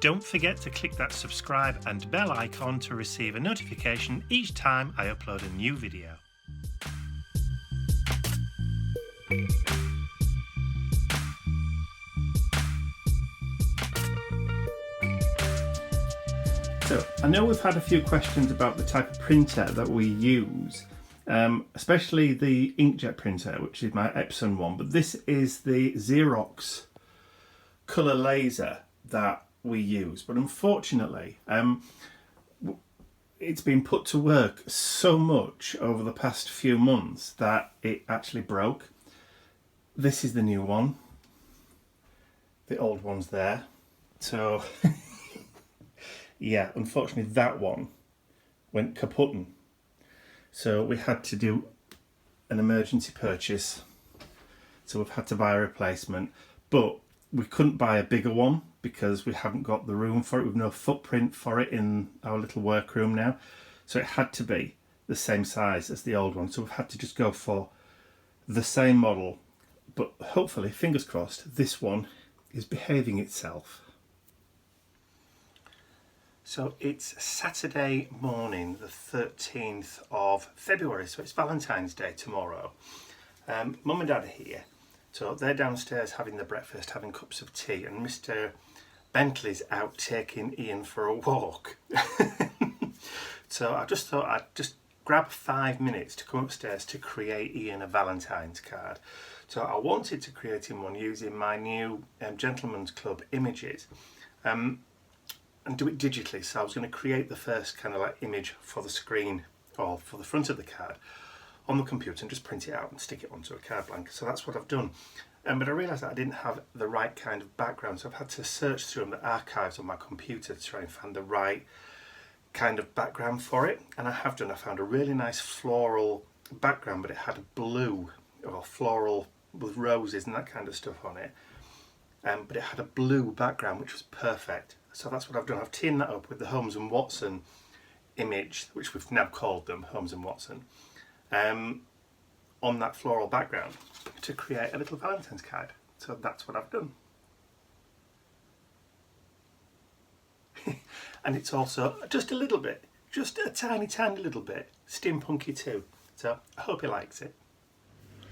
Don't forget to click that subscribe and bell icon to receive a notification each time I upload a new video. So, I know we've had a few questions about the type of printer that we use, especially the inkjet printer, which is my Epson one, but this is the Xerox colour laser that we use. But unfortunately, it's been put to work so much over the past few months that it actually broke. This is the new one. The old one's there. So... yeah, unfortunately that one went kaputting. So we had to do an emergency purchase. So we've had to buy a replacement. But we couldn't buy a bigger one because we haven't got the room for it. We've no footprint for it in our little workroom now. So it had to be the same size as the old one. So we've had to just go for the same model. But hopefully, fingers crossed, this one is behaving itself. So it's Saturday morning, the 13th of February, so it's Valentine's Day tomorrow. Mum and Dad are here, so they're downstairs having their breakfast, having cups of tea, and Mr. Bentley's out taking Ian for a walk. So I just thought I'd just grab 5 minutes to come upstairs to create Ian a Valentine's card. So I wanted to create him one using my new Gentleman's Club images. And do it digitally, so I was going to create the first kind of like image for the screen or for the front of the card on the computer and just print it out and stick it onto a card blank. So that's what I've done. But I realised that I didn't have the right kind of background, so I've had to search through the archives on my computer to try and find the right kind of background for it. And I have done. I found a really nice floral background, but it had blue or floral with roses and that kind of stuff on it. But it had a blue background, which was perfect. So that's what I've done. I've teamed that up with the Holmes and Watson image, which we've now called them Holmes and Watson, on that floral background to create a little Valentine's card. So that's what I've done. And it's also just a little bit, just a tiny, tiny little bit steampunky too. So I hope he likes it.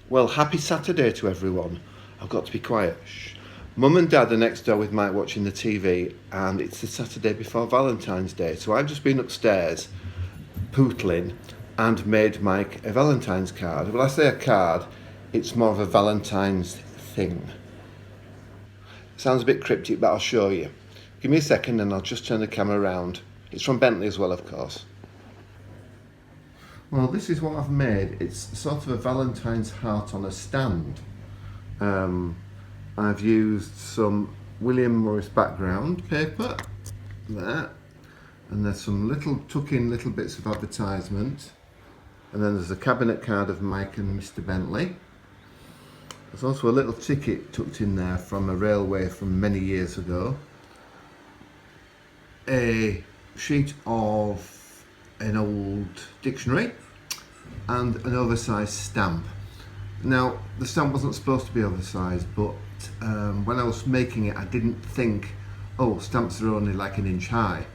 Well, happy Saturday to everyone. I've got to be quiet. Shh. Mum and Dad are next door with Mike watching the TV, and it's the Saturday before Valentine's Day, so I've just been upstairs pootling and made Mike a Valentine's card. Well, I say a card, it's more of a Valentine's thing. Sounds a bit cryptic, but I'll show you. Give me a second and I'll just turn the camera around. It's from Bentley as well, of course. Well, this is what I've made. It's sort of a Valentine's heart on a stand. I've used some William Morris background paper, there, and there's some little tuck-in little bits of advertisement, and then there's a cabinet card of Mike and Mr. Bentley. There's also a little ticket tucked in there from a railway from many years ago, a sheet of an old dictionary, and an oversized stamp. Now, the stamp wasn't supposed to be oversized, but when I was making it, I didn't think, oh, stamps are only like 1 inch high.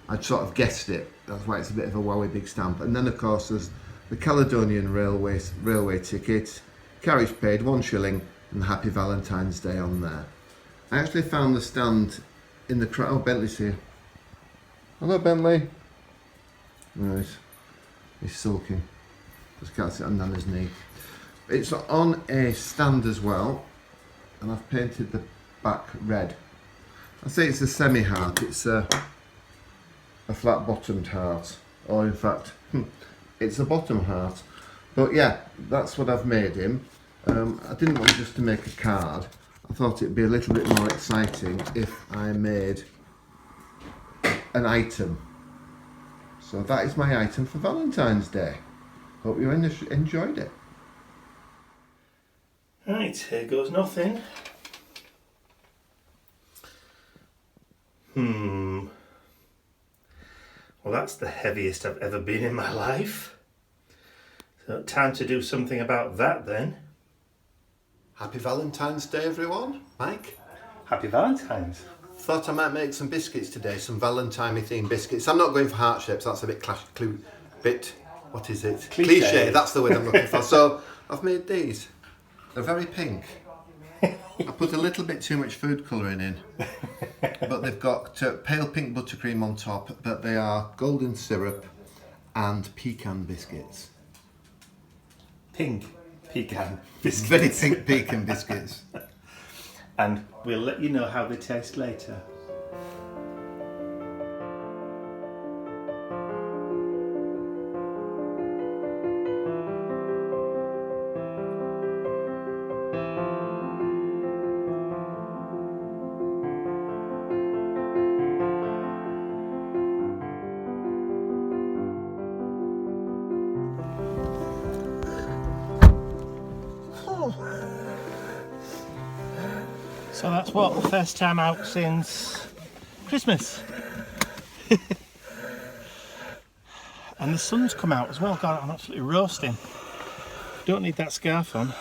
I'd sort of guessed it. That's why it's a bit of a wowie big stamp. And then, of course, there's the Caledonian Railway ticket, carriage paid, 1 shilling, and Happy Valentine's Day on there. I actually found the stand in the crowd. Oh, Bentley's here. Hello, Bentley. No, he's sulking. Just can't sit on Nana's knee. It's on a stand as well, and I've painted the back red. I say it's a semi-heart, it's a flat bottomed heart, or in fact, it's a bottom heart. But yeah, that's what I've made him. I didn't want just to make a card. I thought it'd be a little bit more exciting if I made an item. So that is my item for Valentine's Day. Hope you enjoyed it. Right, here goes nothing. Well, that's the heaviest I've ever been in my life. So time to do something about that then. Happy Valentine's Day, everyone. Mike? Happy Valentine's. Thought I might make some biscuits today, some Valentine themed biscuits. I'm not going for heart shapes, that's a bit what is it? Cliche, that's the word I'm looking for. So I've made these. They're very pink. I put a little bit too much food colouring in, but they've got pale pink buttercream on top, but they are golden syrup and pecan biscuits. Pink pecan biscuits. Very pink pecan biscuits. And we'll let you know how they taste later. So that's what, the first time out since Christmas. And the sun's come out as well. God, I'm absolutely roasting. Don't need that scarf on.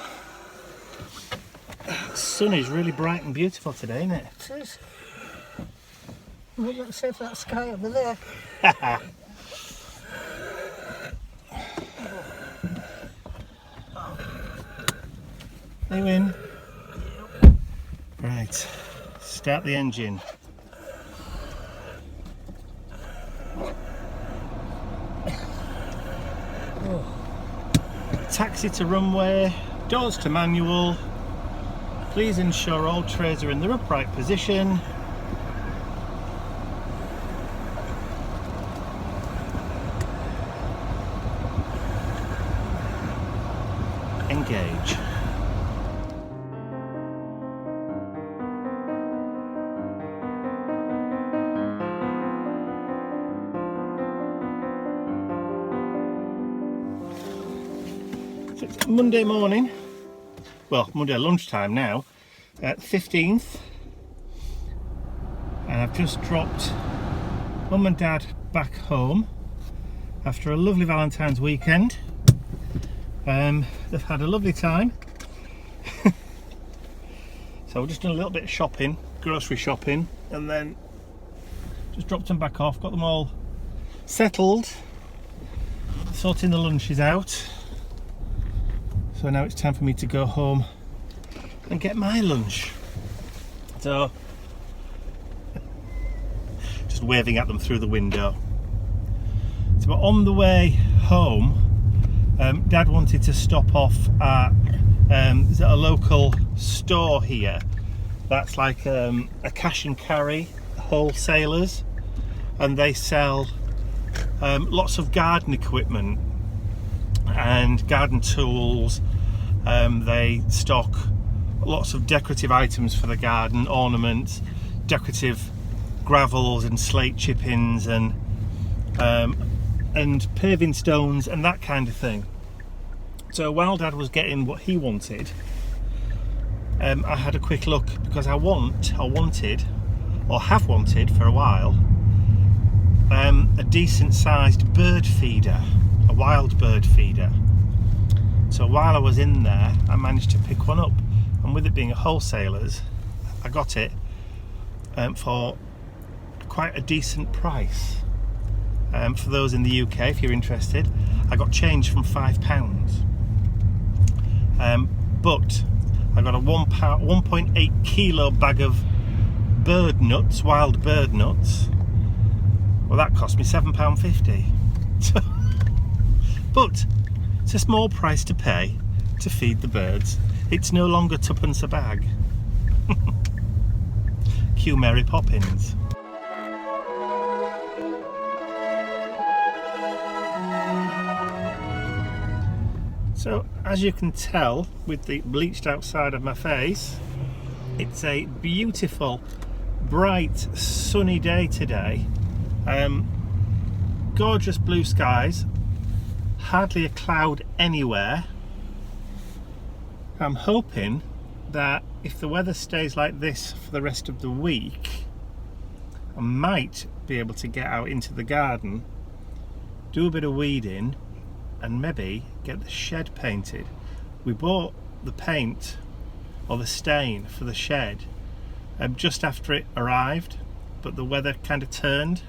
The sun is really bright and beautiful today, isn't it? It is. Let's see if that sky over there. Hey, Win. Right, start the engine. Taxi to runway, doors to manual. Please ensure all trays are in their upright position. Engage. It's Monday morning, well, Monday lunchtime now, at 15th, and I've just dropped Mum and Dad back home after a lovely Valentine's weekend. They've had a lovely time. So we've just done a little bit of shopping, grocery shopping, and then just dropped them back off, got them all settled, sorting the lunches out. So now it's time for me to go home and get my lunch. So, just waving at them through the window. So on the way home, Dad wanted to stop off at there's a local store here that's like a cash and carry wholesalers, and they sell lots of garden equipment and garden tools. They stock lots of decorative items for the garden, ornaments, decorative gravels and slate chippings and paving stones and that kind of thing. So while Dad was getting what he wanted, I had a quick look because I wanted or have wanted for a while a decent sized bird feeder, a wild bird feeder. So while I was in there, I managed to pick one up, and with it being a wholesaler's, I got it for quite a decent price. For those in the UK, if you're interested, I got change from £5. But I got a 1.8 kilo bag of bird nuts, wild bird nuts. Well, that cost me £7.50. But it's a small price to pay to feed the birds. It's no longer twopence a bag. Cue Mary Poppins. So, as you can tell with the bleached outside of my face, it's a beautiful, bright, sunny day today. Gorgeous blue skies, hardly a cloud anywhere. I'm hoping that if the weather stays like this for the rest of the week, I might be able to get out into the garden, do a bit of weeding, and maybe get the shed painted. We bought the paint or the stain for the shed just after it arrived, but the weather kind of turned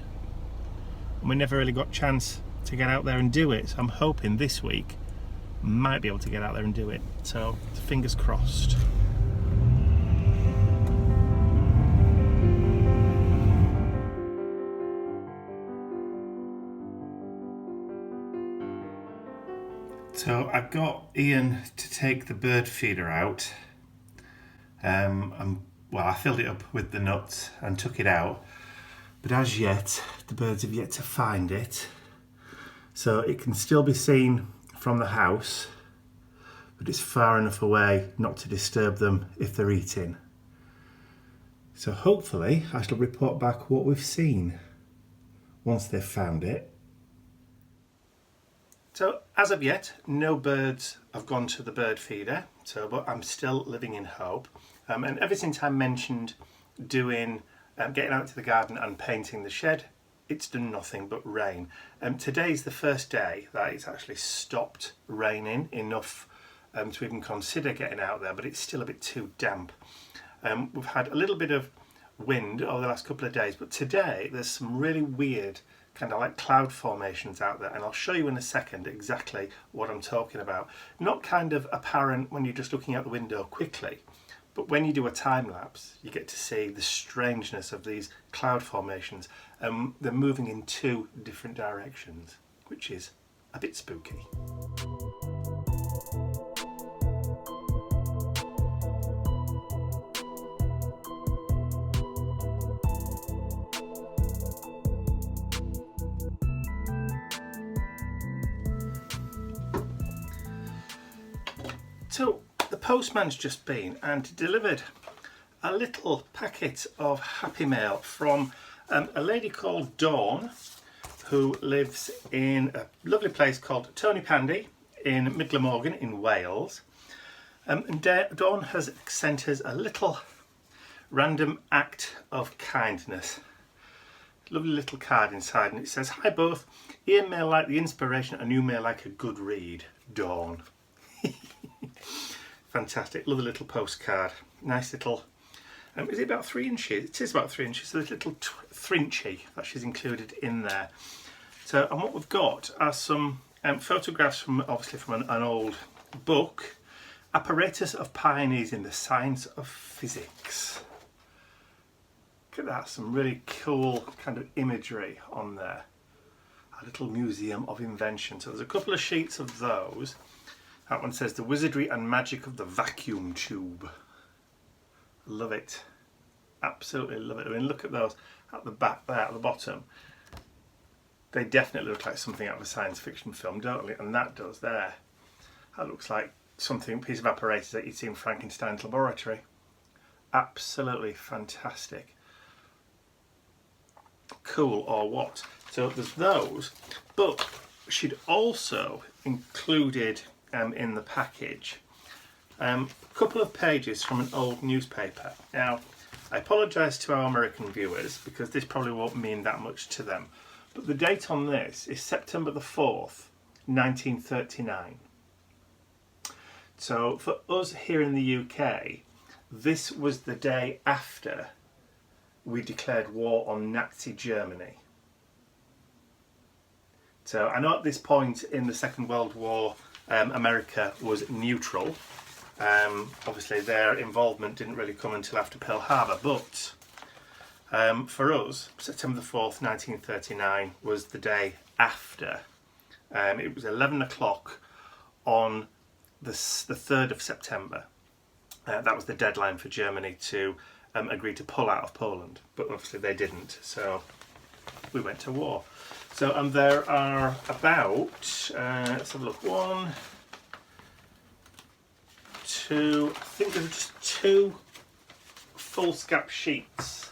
and we never really got a chance to get out there and do it. So I'm hoping this week might be able to get out there and do it. So fingers crossed. So I got Ian to take the bird feeder out. Well, I filled it up with the nuts and took it out, but as yet the birds have yet to find it. So it can still be seen from the house, but it's far enough away not to disturb them if they're eating. So hopefully I shall report back what we've seen once they've found it. So as of yet, no birds have gone to the bird feeder, but I'm still living in hope. And ever since I mentioned doing, getting out to the garden and painting the shed, it's done nothing but rain. Today's the first day that it's actually stopped raining enough to even consider getting out there, but it's still a bit too damp. We've had a little bit of wind over the last couple of days, but today there's some really weird kind of like cloud formations out there, and I'll show you in a second exactly what I'm talking about. Not kind of apparent when you're just looking out the window quickly, but when you do a time lapse you get to see the strangeness of these cloud formations. They're moving in two different directions, which is a bit spooky. So the postman's just been and delivered a little packet of Happy Mail from a lady called Dawn, who lives in a lovely place called Tony Pandy in Midglamorgan in Wales. And Dawn has sent us a little random act of kindness. Lovely little card inside, and it says, "Hi both, Ian may like the inspiration and you may like a good read, Dawn." Fantastic, lovely little postcard. Nice little, is it about 3 inches? It is about 3 inches, so a little thrinchy that she's included in there. So, and what we've got are some photographs from, obviously from an old book, Apparatus of Pioneers in the Science of Physics. Look at that, some really cool kind of imagery on there. A little museum of invention. So there's a couple of sheets of those. That one says The Wizardry and Magic of the Vacuum Tube. Love it. Absolutely love it. I mean, look at those at the back there, at the bottom. They definitely look like something out of a science fiction film, don't they? And that does there. That looks like something, piece of apparatus that you'd see in Frankenstein's laboratory. Absolutely fantastic. Cool, or what? So there's those, but she'd also included in the package a couple of pages from an old newspaper. Now, I apologise to our American viewers because this probably won't mean that much to them, but the date on this is September the 4th, 1939. So for us here in the UK, this was the day after we declared war on Nazi Germany. So I know at this point in the Second World War, America was neutral. Obviously their involvement didn't really come until after Pearl Harbor, but for us, September the 4th, 1939 was the day after. It was 11 o'clock on the 3rd of September. That was the deadline for Germany to agree to pull out of Poland, but obviously they didn't, so we went to war. So, and there are about, let's have a look, 1, 2, I think there's just 2 foolscap sheets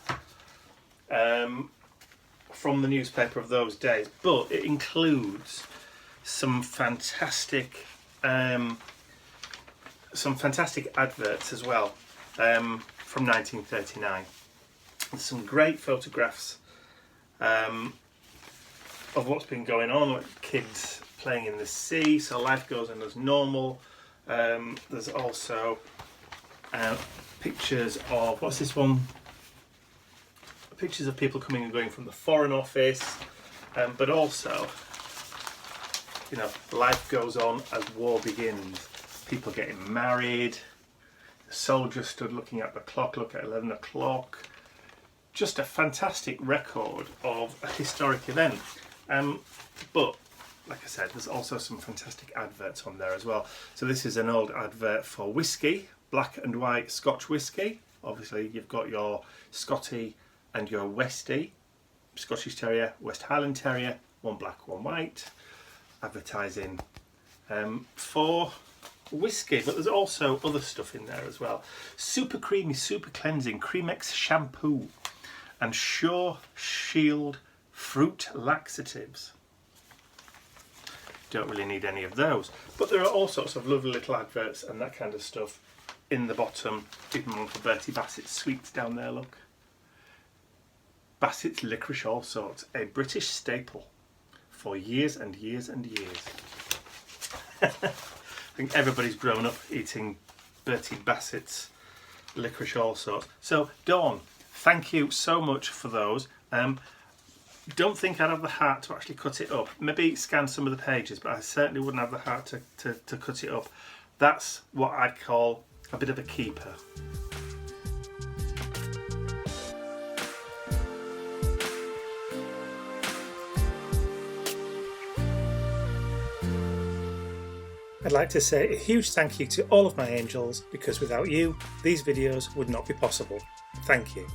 from the newspaper of those days, but it includes some fantastic adverts as well from 1939. There's some great photographs of what's been going on, like kids playing in the sea, so life goes on as normal. There's also pictures of, what's this one? pictures of people coming and going from the Foreign Office, but also, you know, life goes on as war begins. People getting married, the soldier stood looking at the clock, look at 11 o'clock. Just a fantastic record of a historic event. But like I said, there's also some fantastic adverts on there as well. So this is an old advert for whiskey, black and white Scotch whiskey. Obviously you've got your Scottie and your Westie, Scottish Terrier, West Highland Terrier, one black, one white, advertising for whiskey, but there's also other stuff in there as well. Super creamy, super cleansing Creamex shampoo and Sure Shield fruit laxatives. Don't really need any of those, but there are all sorts of lovely little adverts and that kind of stuff in the bottom. Even one for Bertie Bassett's sweets down there, look. Bassett's licorice all sorts, a British staple for years and years and years. I think everybody's grown up eating Bertie Bassett's licorice all sorts. So Dawn, thank you so much for those. Don't think I'd have the heart to actually cut it up. Maybe scan some of the pages, but I certainly wouldn't have the heart to cut it up. That's what I'd call a bit of a keeper. I'd like to say a huge thank you to all of my angels, because without you, these videos would not be possible. Thank you.